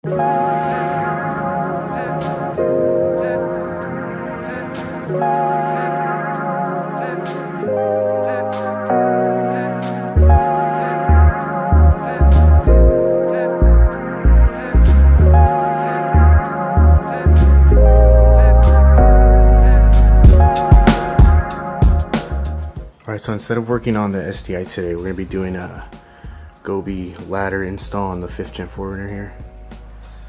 Alright, so instead of working on the STI today, we're going to be doing a GOBI ladder install on the 5th Gen 4RUNNER here.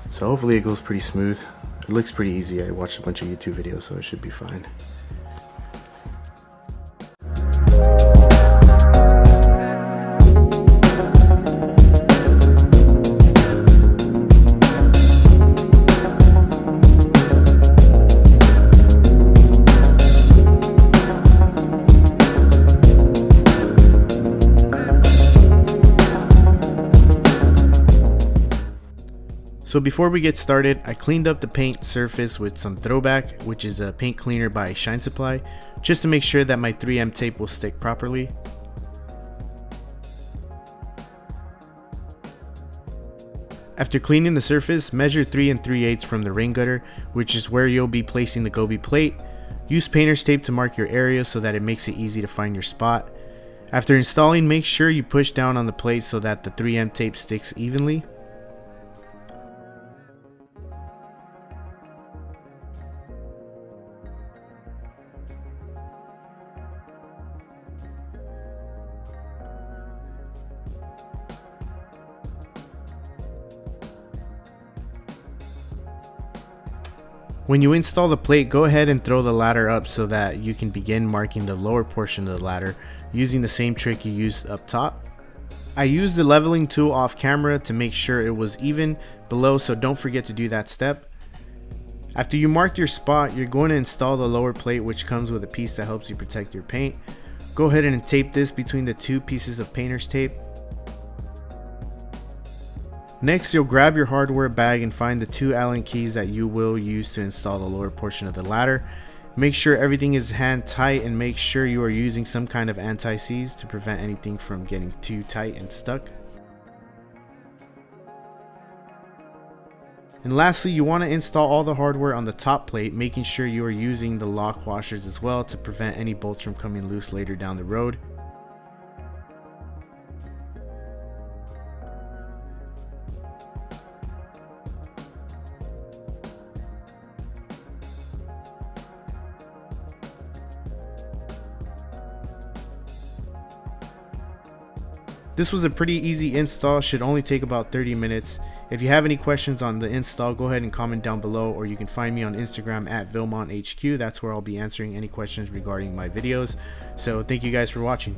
So hopefully it goes pretty smooth. It looks pretty easy. I watched a bunch of YouTube videos, so it should be fine. So before we get started, I cleaned up the paint surface with some Throwback, which is a paint cleaner by Shine Supply, just to make sure that my 3M tape will stick properly. After cleaning the surface, measure 3 3/8 from the rain gutter, which is where you'll be placing the GOBI plate. Use painter's tape to mark your area so that it makes it easy to find your spot. After installing, make sure you push down on the plate so that the 3M tape sticks evenly. When you install the plate, go ahead and throw the ladder up so that you can begin marking the lower portion of the ladder using the same trick you used up top. I used the leveling tool off camera to make sure it was even below, so don't forget to do that step. After you mark your spot, you're going to install the lower plate, which comes with a piece that helps you protect your paint. Go ahead and tape this between the two pieces of painter's tape. Next, you'll grab your hardware bag and find the 2 Allen keys that you will use to install the lower portion of the ladder. Make sure everything is hand tight and make sure you are using some kind of anti-seize to prevent anything from getting too tight and stuck. And lastly, you want to install all the hardware on the top plate, making sure you are using the lock washers as well to prevent any bolts from coming loose later down the road. This was a pretty easy install, should only take about 30 minutes. If you have any questions on the install, go ahead and comment down below, or you can find me on Instagram at VilmontHQ. That's where I'll be answering any questions regarding my videos. So thank you guys for watching.